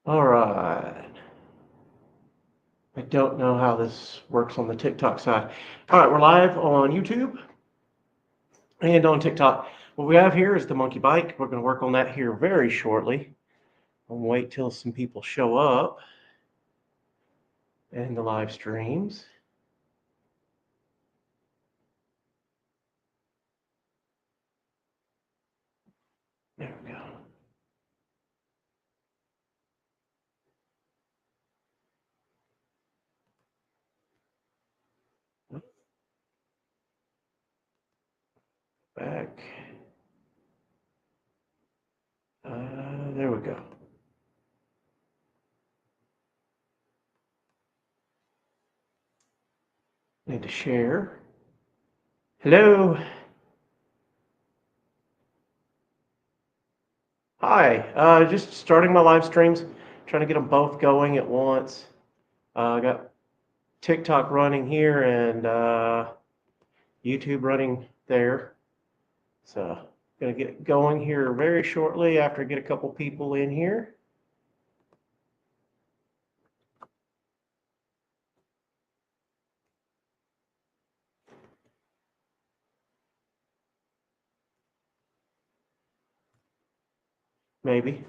All right. I don't know how this works on the TikTok side. All right, we're live on YouTube and on TikTok. What we have here is the monkey bike. We're going to work on that here very shortly. I'll wait till some people show up in the live streams. There we go. Back. There we go. Need to share. Hello. Hi. Just starting my live streams, trying to get them both going at once. I got TikTok running here and YouTube running there. So gonna get going here very shortly after I get a couple people in here. Maybe.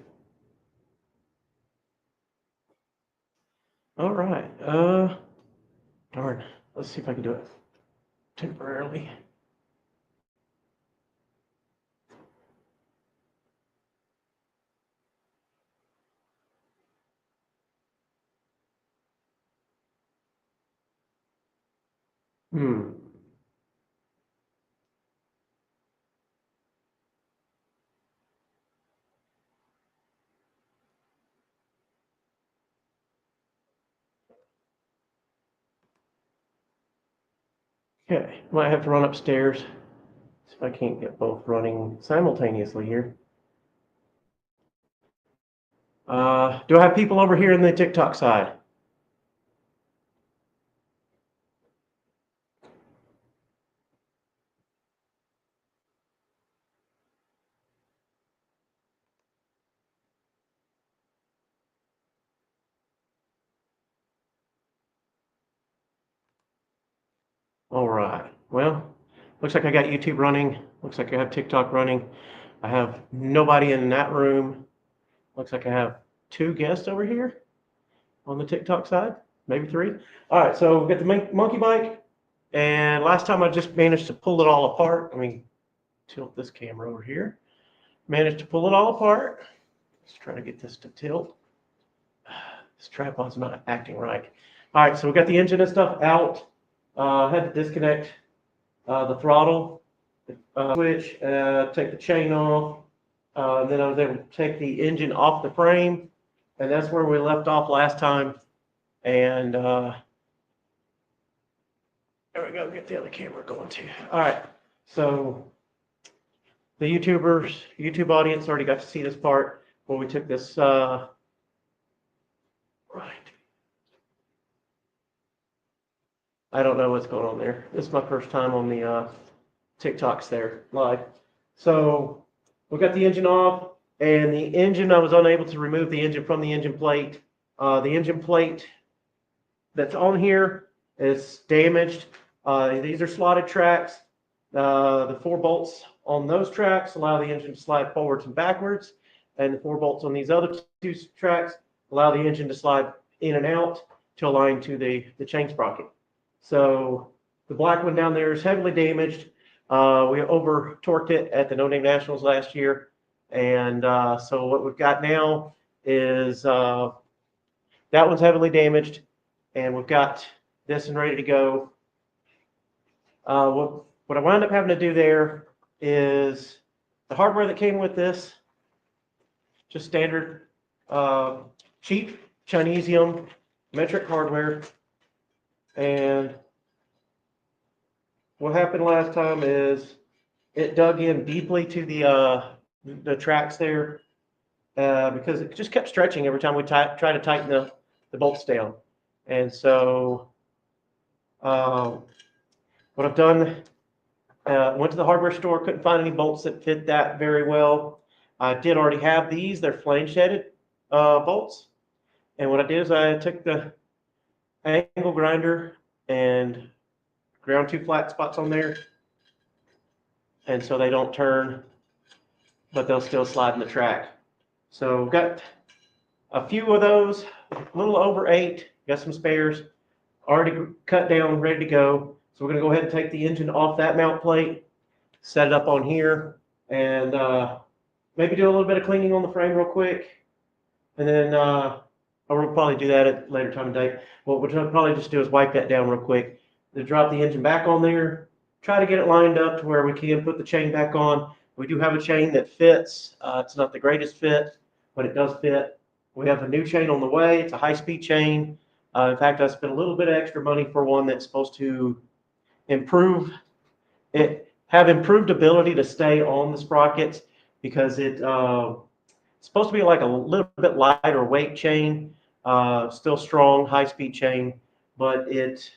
All right. Darn. Let's see if I can do it temporarily. Okay. Might have to run upstairs. See if I can't get both running simultaneously here. Do I have people over here in the TikTok side? All right. Well, looks like I got YouTube running. Looks like I have TikTok running. I have nobody in that room. Looks like I have 2 guests over here on the TikTok side, maybe 3. All right, so we got the monkey bike, and last time I just managed to pull it all apart. Let me tilt this camera over here. Managed to pull it all apart. Let's try to get this to tilt. This tripod's not acting right. All right, so we got the engine and stuff out. Had to disconnect the throttle switch, take the chain off. Then I was able to take the engine off the frame, and that's where we left off last time. And there we go, get the other camera going too. All right, so the YouTube audience already got to see this part where we took this, right. I don't know what's going on there. This is my first time on the TikToks there live. So we got the engine off, and the engine, I was unable to remove the engine from the engine plate. The engine plate that's on here is damaged. These are slotted tracks. The 4 bolts on those tracks allow the engine to slide forwards and backwards, and the 4 bolts on these other 2 tracks allow the engine to slide in and out to align to the chain sprocket. So the black one down there is heavily damaged. We over torqued it at the No Name Nationals last year, and so what we've got now is that one's heavily damaged, and we've got this one ready to go. What I wound up having to do there is the hardware that came with this, just standard cheap Chinesium metric hardware. And what happened last time is it dug in deeply to the tracks there because it just kept stretching every time we try to tighten the bolts down. And so what I've done, went to the hardware store, couldn't find any bolts that fit that very well. I did already have these. They're flame shedded bolts. And what I did is I took the angle grinder and ground 2 flat spots on there. And so they don't turn, but they'll still slide in the track. So we've got a few of those, a little over 8, got some spares, already cut down, ready to go. So we're gonna go ahead and take the engine off that mount plate, set it up on here, and maybe do a little bit of cleaning on the frame real quick. And then, or we'll probably do that at a later time and date. What we'll probably just do is wipe that down real quick, then drop the engine back on there, try to get it lined up to where we can put the chain back on. We do have a chain that fits. It's not the greatest fit, but it does fit. We have a new chain on the way. It's a high-speed chain. In fact, I spent a little bit of extra money for one that's supposed to have improved ability to stay on the sprockets, because it's supposed to be like a little bit lighter weight chain, still strong, high-speed chain, but it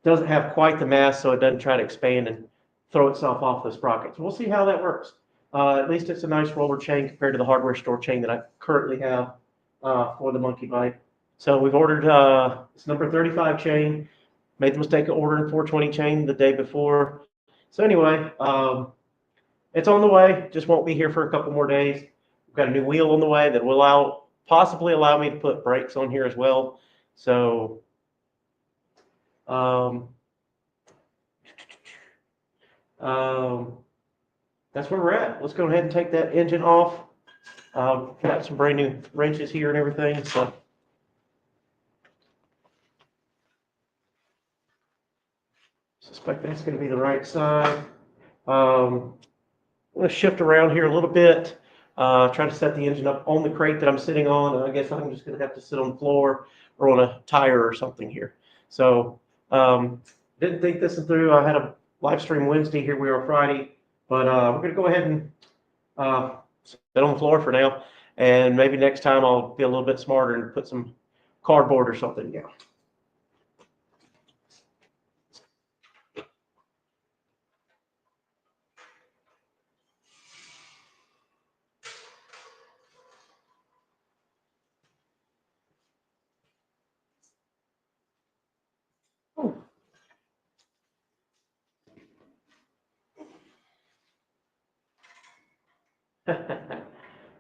doesn't have quite the mass, so it doesn't try to expand and throw itself off the sprockets. We'll see how that works. At least it's a nice roller chain compared to the hardware store chain that I currently have for the Monkey Bike. So we've ordered it's number 35 chain. Made the mistake of ordering 420 chain the day before. So anyway, it's on the way. Just won't be here for a couple more days. We've got a new wheel on the way that will possibly allow me to put brakes on here as well. So that's where we're at. Let's go ahead and take that engine off. Got some brand new wrenches here and everything. So suspect that's going to be the right side. I'm going to shift around here a little bit. Try to set the engine up on the crate that I'm sitting on. I guess I'm just going to have to sit on the floor or on a tire or something here. So didn't think this through. I had a live stream Wednesday. Here we are Friday. But we're going to go ahead and sit on the floor for now. And maybe next time I'll be a little bit smarter and put some cardboard or something down.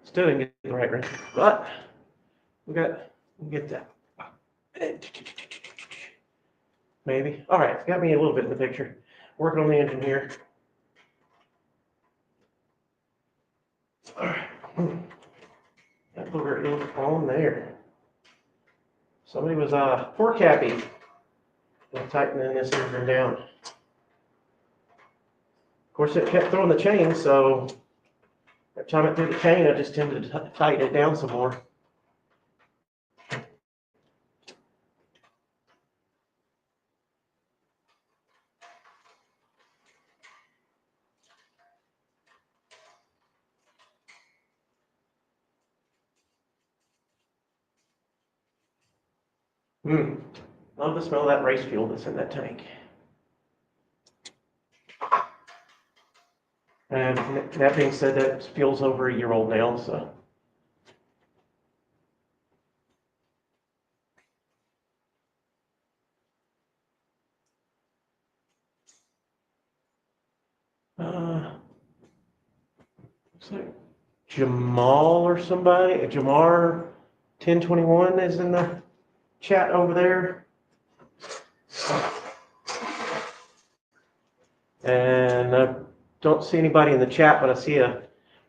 Still didn't get the right wrench, but we'll get that. Maybe. All right, got me a little bit in the picture. Working on the engine here. All right. That booger is on there. Somebody was fork happy with tightening this engine down. Of course, it kept throwing the chain, so every time it threw the chain, I just tended to tighten it down some more. Love the smell of that race fuel that's in that tank. And that being said, that fuel's over a year old now, so. Looks like Jamal or somebody, Jamar 1021 is in the chat over there. And I don't see anybody in the chat, but I see a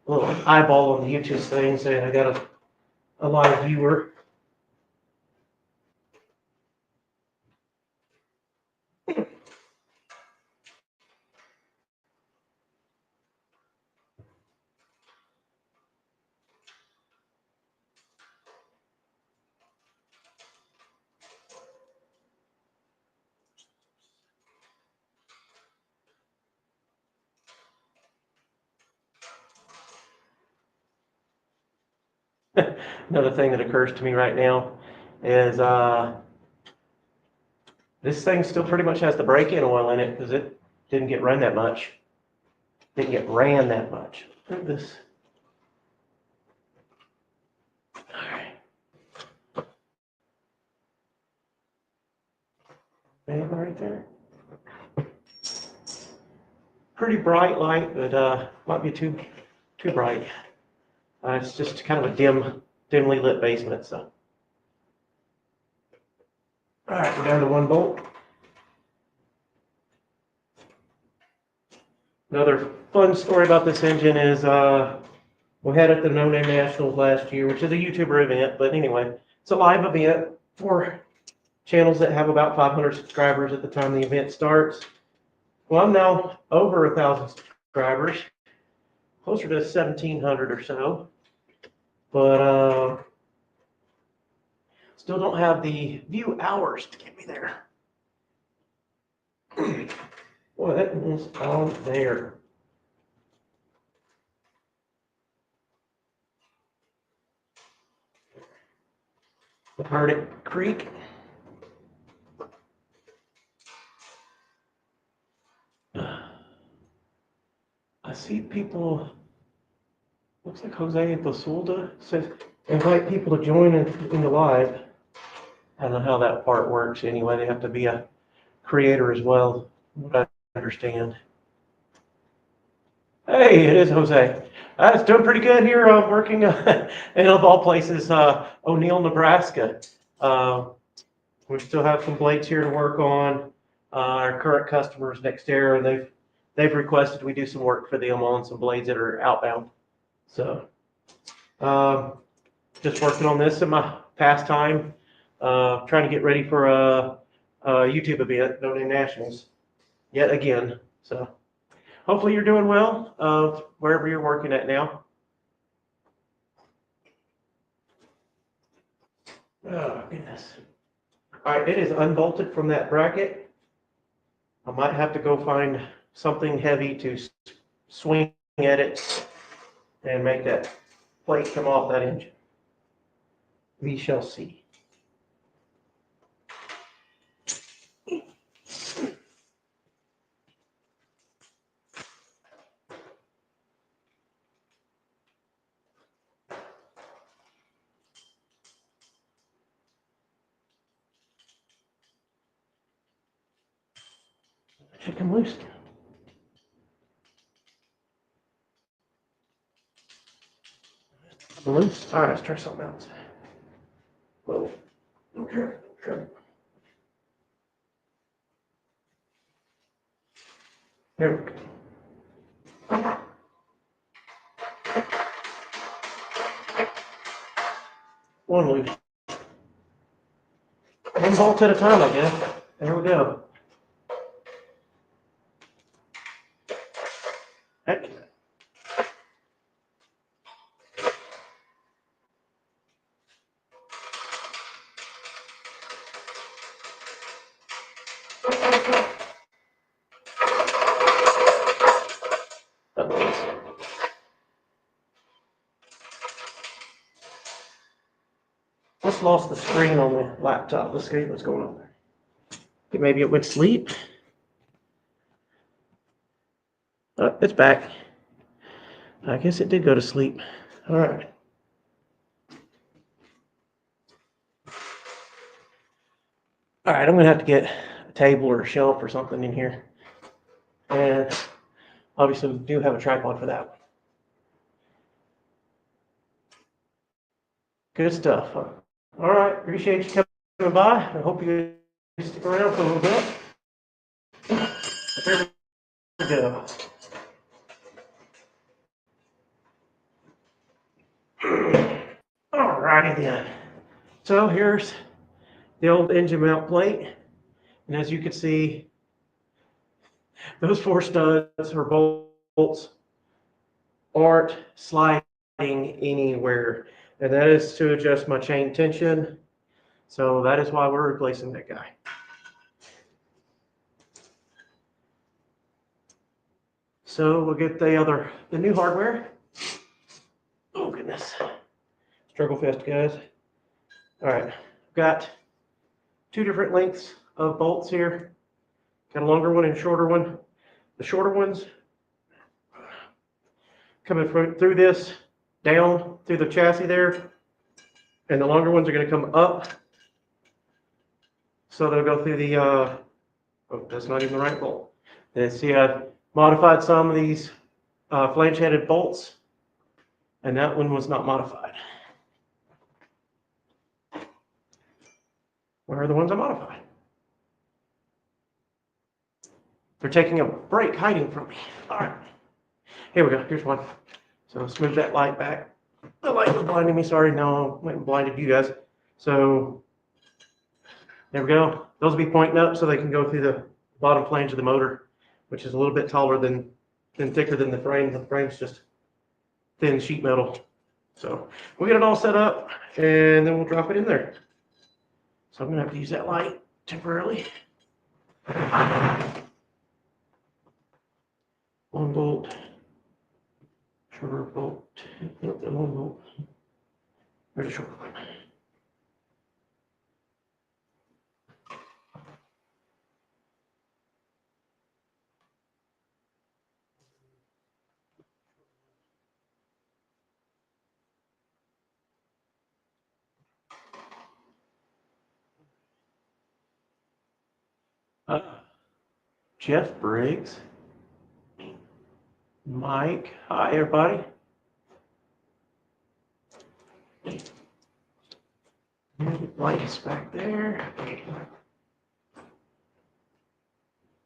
little eyeball on the YouTube thing saying I got a live viewer. Another thing that occurs to me right now is this thing still pretty much has the break-in oil in it because it didn't get run that much. Didn't get ran that much. Look at this. All right. right there. Pretty bright light, but might be too bright. It's just kind of a dimly lit basement, so. All right, we're down to 1 bolt. Another fun story about this engine is we had it at the No Name Nationals last year, which is a YouTuber event, but anyway, it's a live event for channels that have about 500 subscribers at the time the event starts. Well, I'm now over 1,000 subscribers, closer to 1,700 or so, but still don't have the view hours to get me there. Boy, that is on there. Hardick Creek. I see people, looks like Jose Basulda says, invite people to join in the live. I don't know how that part works anyway. They have to be a creator as well, what I understand. Hey, it is Jose. It's doing pretty good here. I'm working in, of all places, O'Neill, Nebraska. We still have some blades here to work on. Our current customers, Nextera, they've requested we do some work for them on some blades that are outbound. So, just working on this in my pastime, trying to get ready for a YouTube event, No Name Nationals, yet again. So, hopefully you're doing well wherever you're working at now. Oh, goodness. All right, it is unbolted from that bracket. I might have to go find something heavy to swing at it and make that plate come off that engine. We shall see. Should come loose. Loose. All right, let's try something else. Whoa. Okay. Sure. Here we go. One loose. One bolt at a time, I guess. There we go. Heck. Just lost the screen on the laptop. Let's see what's going on there. Maybe it went to sleep. Oh, it's back. I guess it did go to sleep. All right. All right, I'm gonna have to get a table or a shelf or something in here. And obviously we do have a tripod for that one. Good stuff. All right, appreciate you coming by. I hope you stick around for a little bit. There we go. All righty then. So here's the old engine mount plate. And as you can see, those 4 studs or bolts aren't sliding anywhere. And that is to adjust my chain tension. So that is why we're replacing that guy. So we'll get the new hardware. Oh goodness. Struggle fest, guys. All right, got 2 different lengths of bolts here. Got a longer one and a shorter one. The shorter ones coming through this, down through the chassis there, and the longer ones are going to come up. So they'll go through the Oh, that's not even the right bolt. And see, I modified some of these flange-headed bolts, and that one was not modified. Where are the ones I modified? They're taking a break, hiding from me. All right, here we go. Here's one. So let's move that light back. The light was blinding me. Sorry, no, I went and blinded you guys. So there we go. Those will be pointing up so they can go through the bottom flange of the motor, which is a little bit taller than thicker than the frame. The frame's just thin sheet metal. So we'll get it all set up and then we'll drop it in there. So I'm gonna have to use that light temporarily. 1 volt, shorter bolt, nope, 1 volt. Where's the shorter one? Jeff Briggs. Mike. Hi, everybody. Lights back there.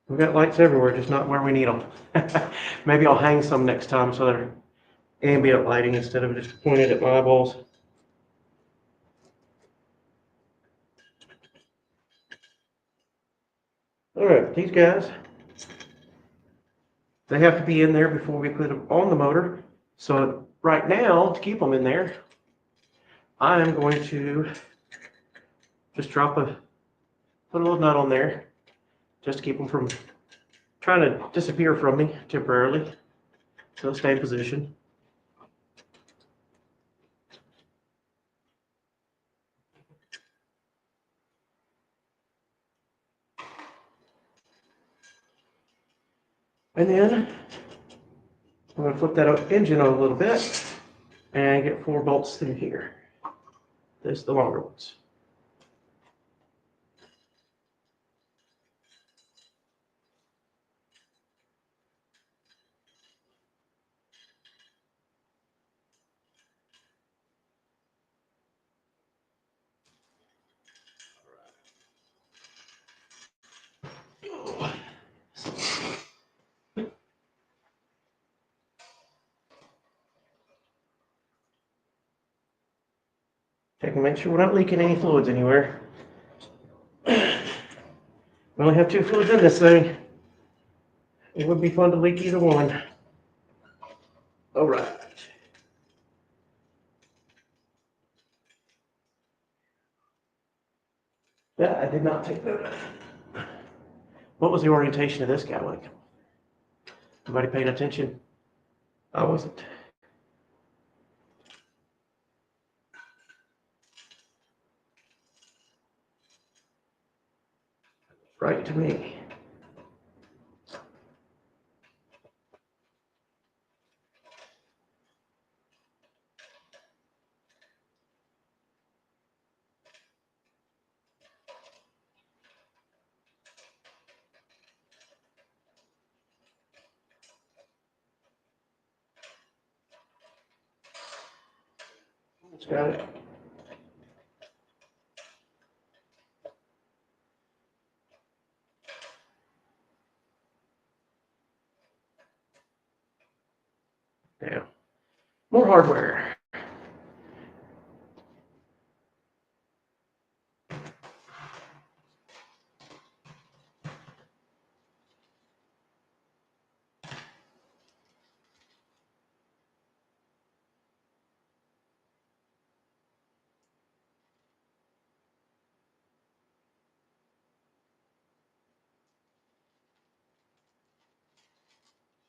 We've got lights everywhere, just not where we need them. Maybe I'll hang some next time so they're ambient lighting instead of just pointed at my eyeballs. All right, these guys, they have to be in there before we put them on the motor. So right now, to keep them in there, I'm going to just put a little nut on there, just to keep them from trying to disappear from me temporarily. So they'll stay in position. And then I'm going to flip that engine on a little bit and get 4 bolts through here. This is the longer ones. Check and make sure we're not leaking any fluids anywhere. We only have 2 fluids in this thing. It would be fun to leak either one. All right. Yeah, I did not take note of. What was the orientation of this guy like? Anybody paying attention? I wasn't. Right to me. It's got it. Now, more hardware.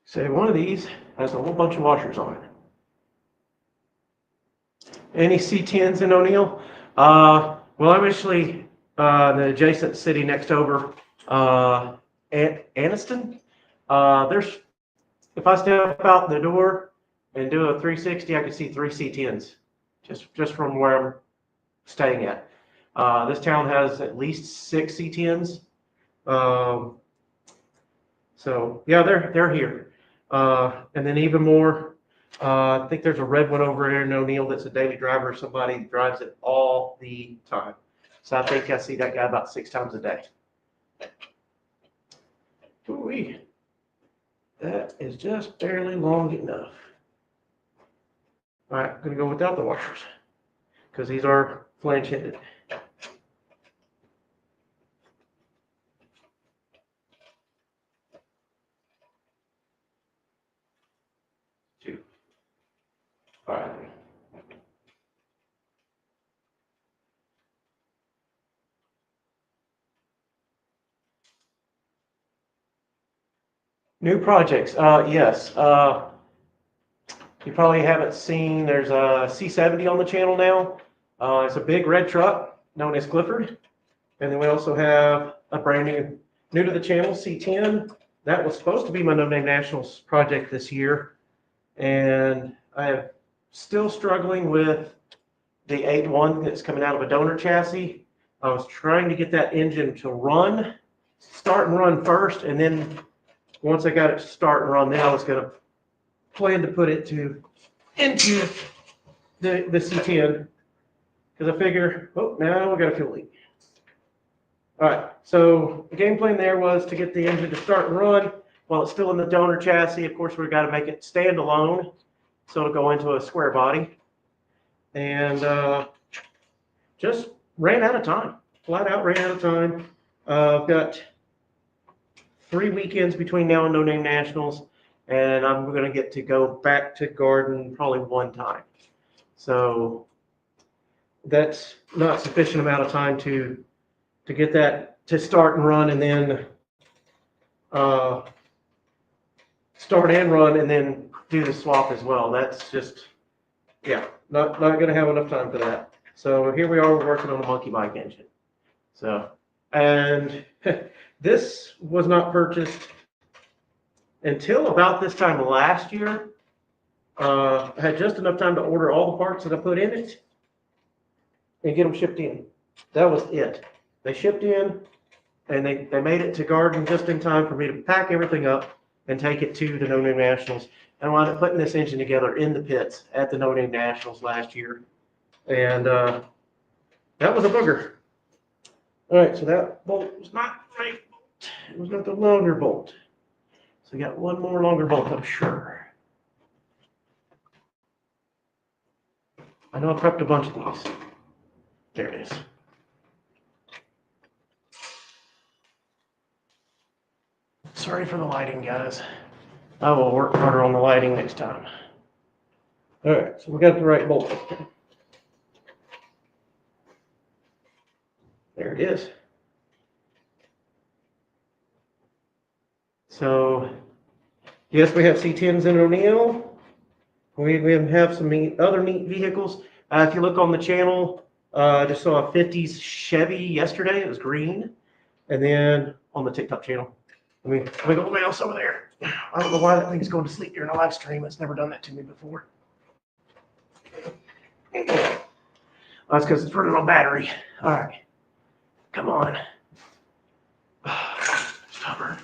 So one of these has a whole bunch of washers on it. Any C10s in O'Neill? Well, I'm actually the adjacent city next over, Anniston. There's, if I step out the door and do a 360, I can see 3 C10s just from where I'm staying at. This town has at least 6 C10s. So yeah, they're here. And then even more, I think there's a red one over there in O'Neill that's a daily driver. Somebody drives it all the time. So I think I see that guy about 6 times a day. Ooh-wee. That is just barely long enough. All right, I'm gonna go without the washers because these are flange headed. Two. All right. New projects, yes. You probably haven't seen, there's a C70 on the channel now. It's a big red truck known as Clifford. And then we also have a brand new to the channel, C10. That was supposed to be my No Name Nationals project this year. And I am still struggling with the 8.1 that's coming out of a donor chassis. I was trying to get that engine to run, start and run first, and then once I got it to start and run, then I was going to plan to put it into the C10 because I figure, oh, now we got a fuel leak. All right, so the game plan there was to get the engine to start and run while it's still in the donor chassis. Of course, we've got to make it stand alone, so it'll go into a square body. And just ran out of time, flat out ran out of time. I've got 3 weekends between now and No Name Nationals, and I'm going to get to go back to Garden probably 1 time. So that's not sufficient amount of time to get that to start and run, and then start and run, and then do the swap as well. That's just, yeah, not going to have enough time for that. So here we are working on the monkey bike engine. So, and this was not purchased until about this time last year. I had just enough time to order all the parts that I put in it and get them shipped in. That was it. They shipped in, and they made it to Garden just in time for me to pack everything up and take it to the No Name Nationals. And I wound up putting this engine together in the pits at the No Name Nationals last year. And that was a booger. All right, so that bolt was not the right bolt. It was not the longer bolt. So we got one more longer bolt, I'm sure. I know I prepped a bunch of these. There it is. Sorry for the lighting, guys. I will work harder on the lighting next time. All right, so we got the right bolt. There it is. So, yes, we have C10s in O'Neill. We have some other neat vehicles. If you look on the channel, I just saw a 50s Chevy yesterday. It was green. And then on the TikTok channel, let me go mouse over there. I don't know why that thing's going to sleep during a live stream. It's never done that to me before. That's because it's running on battery. All right. Come on. Stubborn.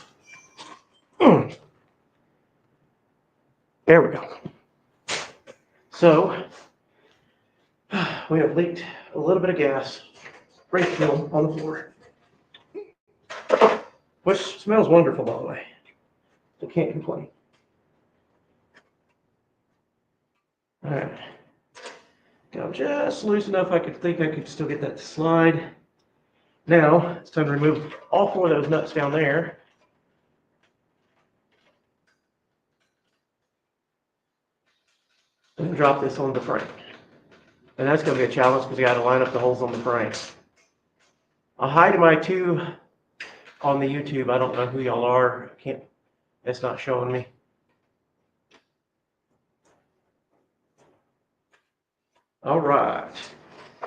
There we go. So, we have leaked a little bit of gas, brake fuel on the floor, which smells wonderful, by the way. I can't complain. All right. Got just loose enough I could still get that to slide. Now, it's time to remove all 4 of those nuts down there. And drop this on the frame. And that's going to be a challenge because you got to line up the holes on the frame. I'll hide my 2 on the YouTube. I don't know who y'all are. It's not showing me. All right.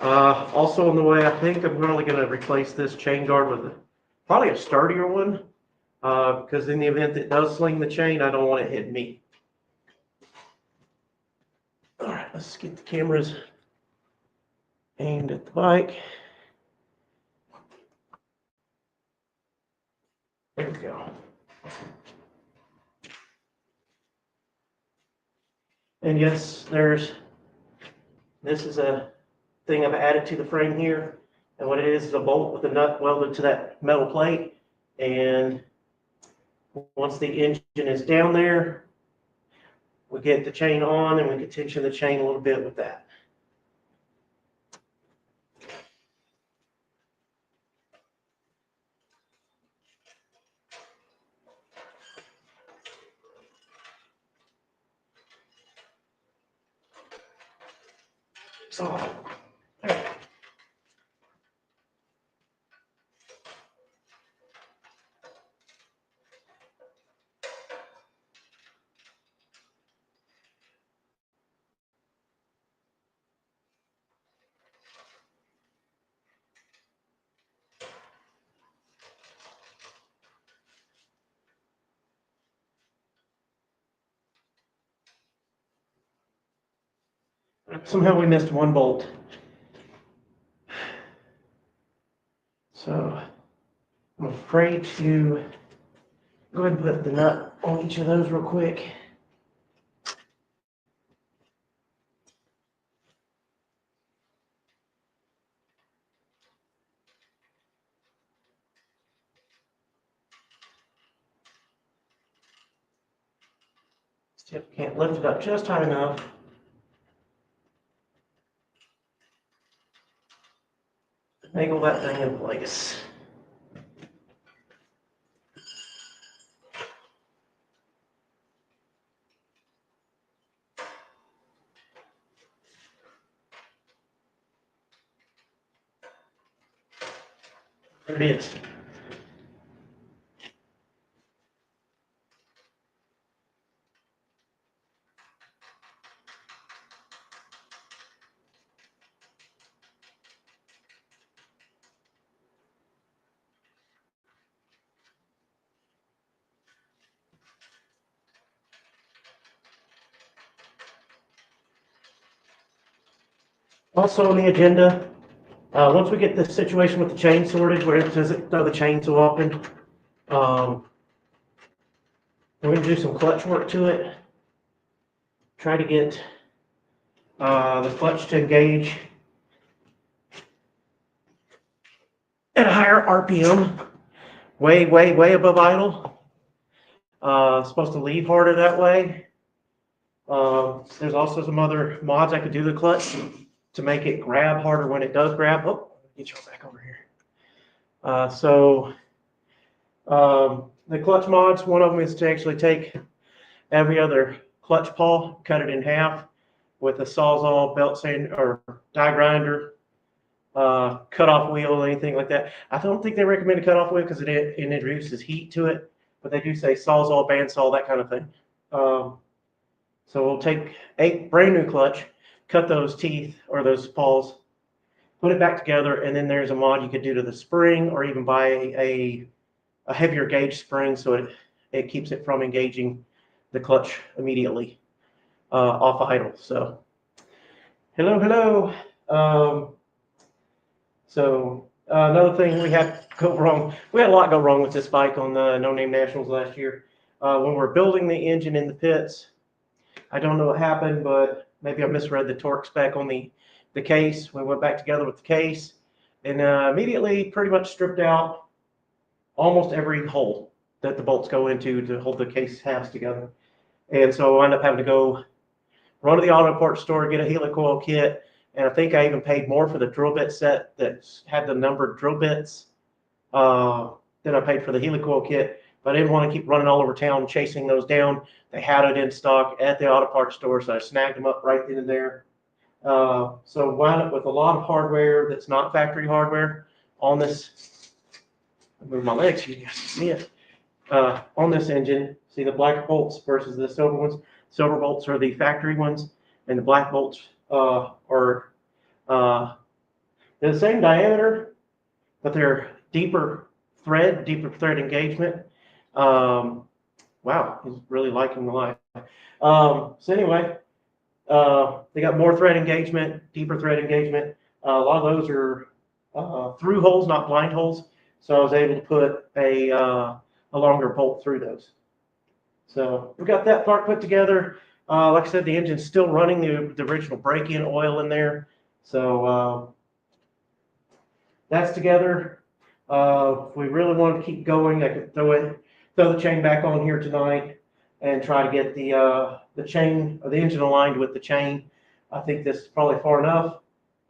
Also on the way, I think I'm probably going to replace this chain guard with probably a sturdier one. Because in the event it does sling the chain, I don't want it hitting me. All right, let's get the cameras aimed at the bike. There we go. And yes, this is a thing I've added to the frame here. And what it is a bolt with a nut welded to that metal plate. And once the engine is down there, we get the chain on and we can tension the chain a little bit with that. So, there. Somehow we missed one bolt. So I'm afraid to go ahead and put the nut on each of those real quick. Can't lift it up just high enough. Angle that thing in place. There it is. Also on the agenda, once we get this situation with the chain sorted, where it doesn't throw the chain so often, we're going to do some clutch work to it. Try to get the clutch to engage at a higher RPM, way above idle. Supposed to leave harder that way. There's also some other mods I could do to the clutch to make it grab harder when it does grab. Oh, get you back over here. The clutch mods, one of them is to actually take every other clutch pawl, cut it in half with a Sawzall belt sander or die grinder, cut off wheel, anything like that. I don't think they recommend a cut off wheel because it introduces heat to it, but they do say Sawzall, bandsaw, that kind of thing. So we'll take a brand new clutch, cut those teeth or those pawls, put it back together, and then there's a mod you could do to the spring or even buy a heavier gauge spring so it keeps it from engaging the clutch immediately off idle. So hello. Another thing we had go wrong, we had a lot go wrong with this bike on the No Name Nationals last year. When we're building the engine in the pits, I don't know what happened, but maybe I misread the torque spec on the case. We went back together with the case and immediately pretty much stripped out almost every hole that the bolts go into to hold the case halves together. And so I ended up having to go run to the auto parts store, get a helicoil kit, and I think I even paid more for the drill bit set that had the numbered drill bits than I paid for the helicoil kit. But I didn't want to keep running all over town chasing those down. They had it in stock at the auto parts store, so I snagged them up right then and there. So wound up with a lot of hardware that's not factory hardware on this. I move my legs so you guys can see it. On this engine, see the black bolts versus the silver ones. Silver bolts are the factory ones, and the black bolts are they're the same diameter, but they're deeper thread engagement. Wow, he's really liking the life. So anyway, they got more thread engagement, deeper thread engagement. A lot of those are through holes, not blind holes. So I was able to put a longer bolt through those. So we got that part put together. Like I said, the engine's still running, the original break-in oil in there. So that's together. If we really want to keep going, I could throw the chain back on here tonight and try to get the chain or the engine aligned with the chain. I think this is probably far enough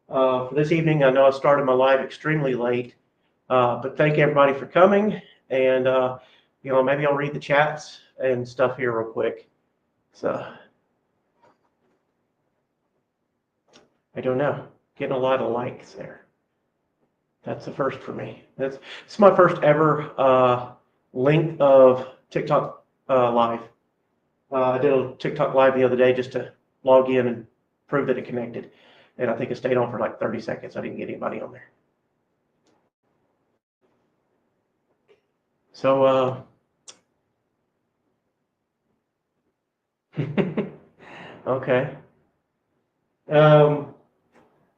for this evening. I know I started my live extremely late, but thank everybody for coming. And maybe I'll read the chats and stuff here real quick. So I don't know, getting a lot of likes there. That's the first for me. It's my first ever link of TikTok live. I did a TikTok live the other day just to log in and prove that it connected. And I think it stayed on for like 30 seconds. I didn't get anybody on there. So, okay.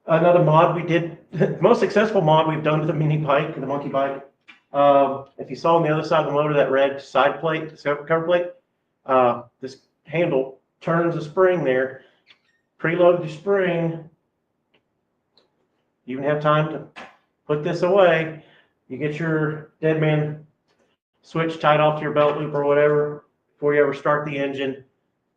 Another mod we did, the most successful mod we've done with the mini bike, the monkey bike. If you saw on the other side of the motor, that red side plate, the cover plate, this handle turns the spring there. Preload the spring. You even have time to put this away. You get your dead man switch tied off to your belt loop or whatever before you ever start the engine.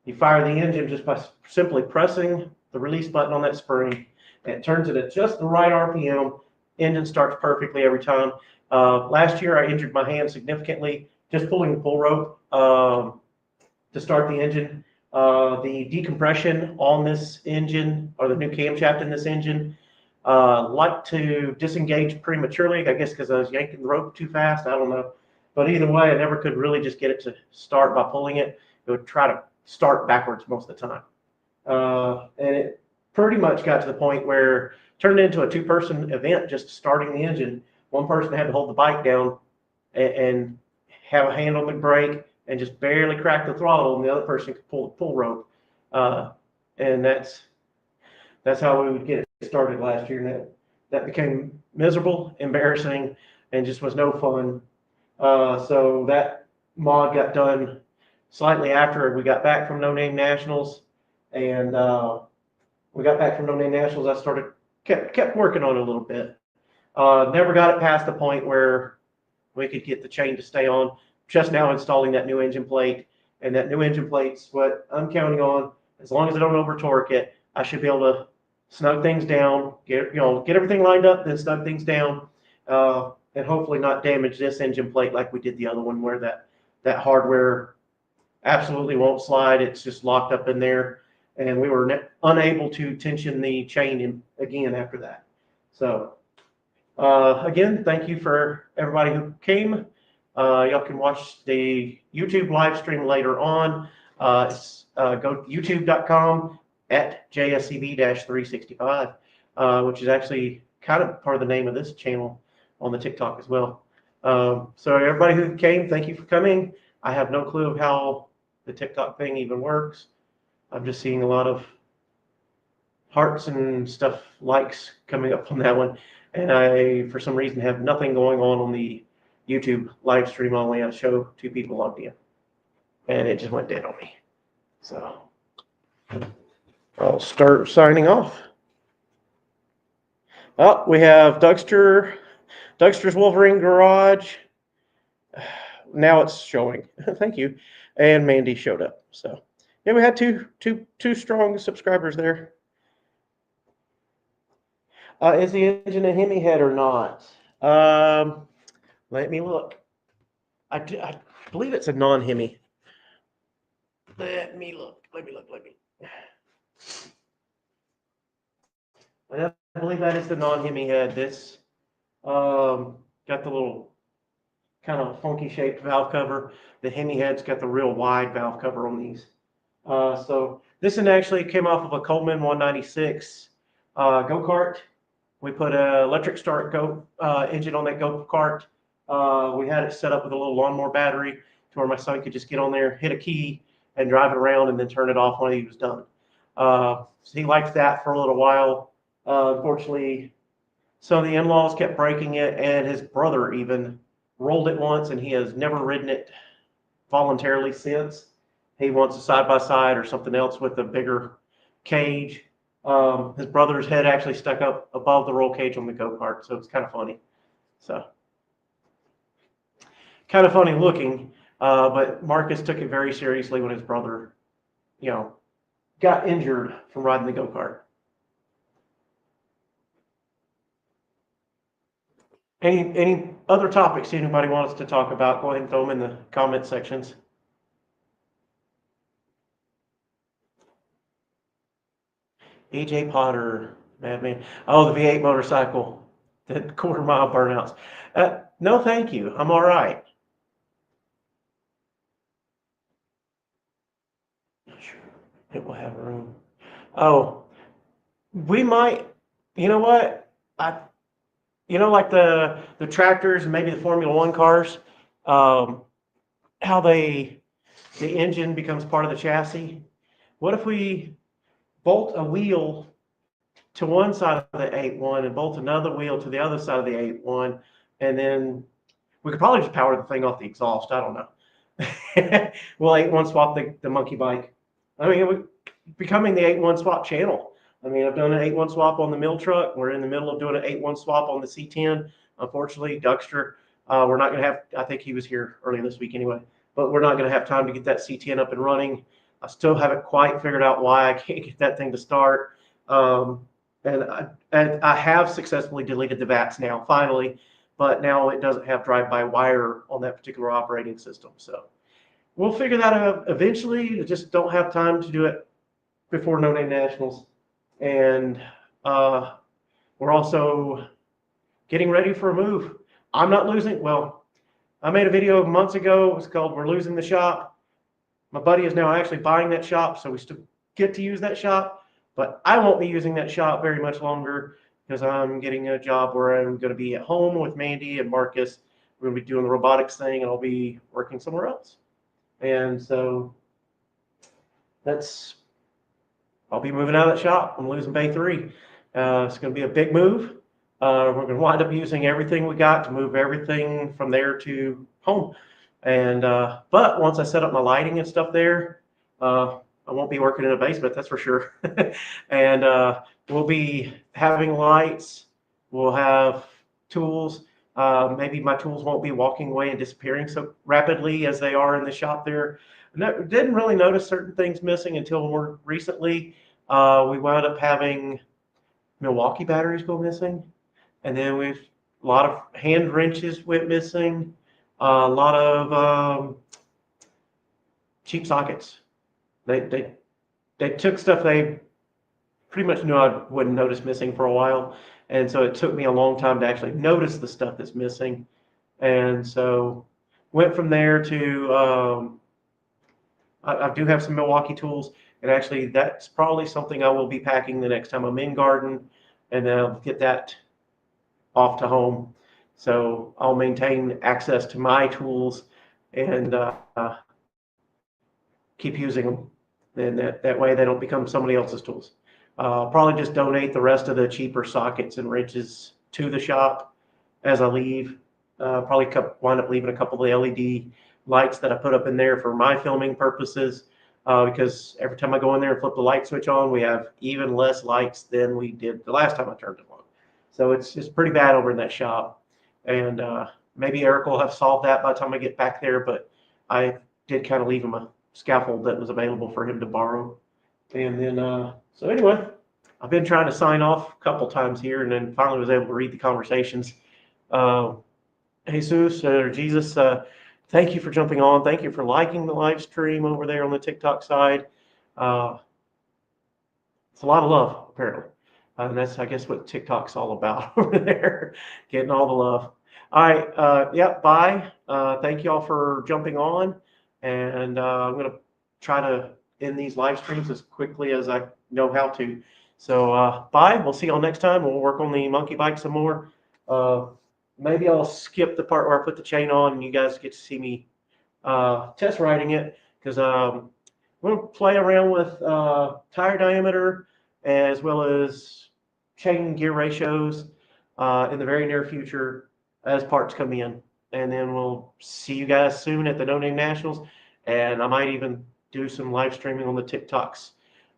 You fire the engine just by simply pressing the release button on that spring, and it turns it at just the right RPM. Engine starts perfectly every time. Last year, I injured my hand significantly just pulling the pull rope to start the engine. The decompression on this engine, or the new camshaft in this engine, like to disengage prematurely, I guess because I was yanking the rope too fast. I don't know. But either way, I never could really just get it to start by pulling it. It would try to start backwards most of the time. And it pretty much got to the point where it turned into a two-person event just starting the engine. One person had to hold the bike down and have a hand on the brake and just barely crack the throttle, and the other person could pull the pull rope. And that's how we would get it started last year. And that became miserable, embarrassing, and just was no fun. So that mod got done slightly after we got back from No Name Nationals, and we got back from No Name Nationals. I kept working on it a little bit. Never got it past the point where we could get the chain to stay on. Just now installing that new engine plate, and that new engine plate's what I'm counting on. As long as I don't over torque it, I should be able to snug things down, get everything lined up, then snug things down, and hopefully not damage this engine plate like we did the other one, where that hardware absolutely won't slide. It's just locked up in there, and we were unable to tension the chain again after that. So again, thank you for everybody who came. Y'all can watch the YouTube live stream later on. Go to youtube.com at JSCB-365, which is actually kind of part of the name of this channel on the TikTok as well. So everybody who came, thank you for coming. I have no clue of how the TikTok thing even works. I'm just seeing a lot of hearts and stuff, likes coming up on that one. And I, for some reason, have nothing going on the YouTube live stream. Only I show 2 people logged in, and it just went dead on me. So I'll start signing off. Oh, we have Dougster's Wolverine Garage. Now it's showing. Thank you. And Mandy showed up. So yeah, we had two strong subscribers there. Is the engine a Hemi head or not? Let me look. I believe it's a non-Hemi. Let me look. I believe that is the non-Hemi head. This got the little kind of funky shaped valve cover. The Hemi head's got the real wide valve cover on these. So this one actually came off of a Coleman 196 go-kart. We put an electric start engine on that go-kart. We had it set up with a little lawnmower battery to where my son could just get on there, hit a key, and drive it around, and then turn it off when he was done. So he liked that for a little while. Unfortunately, some of the in-laws kept breaking it, and his brother even rolled it once, and he has never ridden it voluntarily since. he wants a side-by-side or something else with a bigger cage. His brother's head actually stuck up above the roll cage on the go-kart, so it's kind of funny. So, kind of funny looking, but Marcus took it very seriously when his brother, got injured from riding the go-kart. Any other topics anybody wants to talk about? Go ahead and throw them in the comment sections. AJ Potter, Madman. Oh, the V8 motorcycle, the quarter-mile burnouts. No, thank you. I'm all right. Not sure it will have room. Oh, we might. You know what? Like the tractors and maybe the Formula One cars, how the engine becomes part of the chassis. What if we bolt a wheel to one side of the 8.1 and bolt another wheel to the other side of the 8.1, and then we could probably just power the thing off the exhaust. I don't know. We'll 8.1 swap the monkey bike. I mean, we're becoming the 8.1 swap channel. I mean, I've done an 8.1 swap on the mill truck. We're in the middle of doing an 8.1 swap on the C10. Unfortunately, Duckster, we're not going to have, I think he was here earlier this week anyway, but we're not going to have time to get that C10 up and running. I still haven't quite figured out why I can't get that thing to start. And I have successfully deleted the VATs now, finally, but now it doesn't have drive-by-wire on that particular operating system. So we'll figure that out eventually. I just don't have time to do it before No Name Nationals. And we're also getting ready for a move. I'm not losing. Well, I made a video months ago. It was called "We're Losing the Shop." My buddy is now actually buying that shop, so we still get to use that shop. But I won't be using that shop very much longer because I'm getting a job where I'm going to be at home with Mandy and Marcus. We're going to be doing the robotics thing, and I'll be working somewhere else. And so I'll be moving out of that shop. I'm losing Bay 3. It's going to be a big move. We're going to wind up using everything we got to move everything from there to home. And but once I set up my lighting and stuff there, I won't be working in a basement, that's for sure. And we'll be having lights. We'll have tools. Maybe my tools won't be walking away and disappearing so rapidly as they are in the shop there. Didn't really notice certain things missing until more recently. We wound up having Milwaukee batteries go missing, and then a lot of hand wrenches went missing, a lot of cheap sockets. They took stuff they pretty much knew I wouldn't notice missing for a while, and so it took me a long time to actually notice the stuff that's missing, and so went from there to I do have some Milwaukee tools, and actually that's probably something I will be packing the next time I'm in Garden, and then I'll get that off to home. So I'll maintain access to my tools and keep using them. And that way they don't become somebody else's tools. Probably just donate the rest of the cheaper sockets and wrenches to the shop as I leave. Probably wind up leaving a couple of the LED lights that I put up in there for my filming purposes, because every time I go in there and flip the light switch on, we have even less lights than we did the last time I turned it on. So it's pretty bad over in that shop. And maybe Eric will have solved that by the time I get back there, but I did kind of leave him a scaffold that was available for him to borrow. And then, so anyway, I've been trying to sign off a couple times here, and then finally was able to read the conversations. Jesus or Jesus, thank you for jumping on. Thank you for liking the live stream over there on the TikTok side. It's a lot of love, apparently. And that's, I guess, what TikTok's all about over there, getting all the love. All right. Yeah, bye. Thank you all for jumping on. And I'm going to try to end these live streams as quickly as I know how to. So bye. We'll see y'all next time. We'll work on the monkey bike some more. Maybe I'll skip the part where I put the chain on and you guys get to see me test riding it, because I'm going to play around with tire diameter as well as chain gear ratios in the very near future as parts come in. And then we'll see you guys soon at the No Name Nationals. And I might even do some live streaming on the TikToks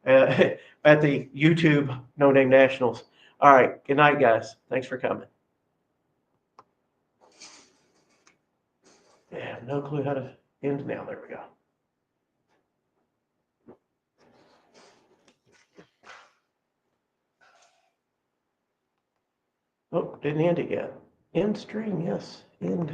at the YouTube No Name Nationals. All right. Good night, guys. Thanks for coming. Yeah, no clue how to end now. There we go. Oh, didn't end it yet. End stream, yes. End.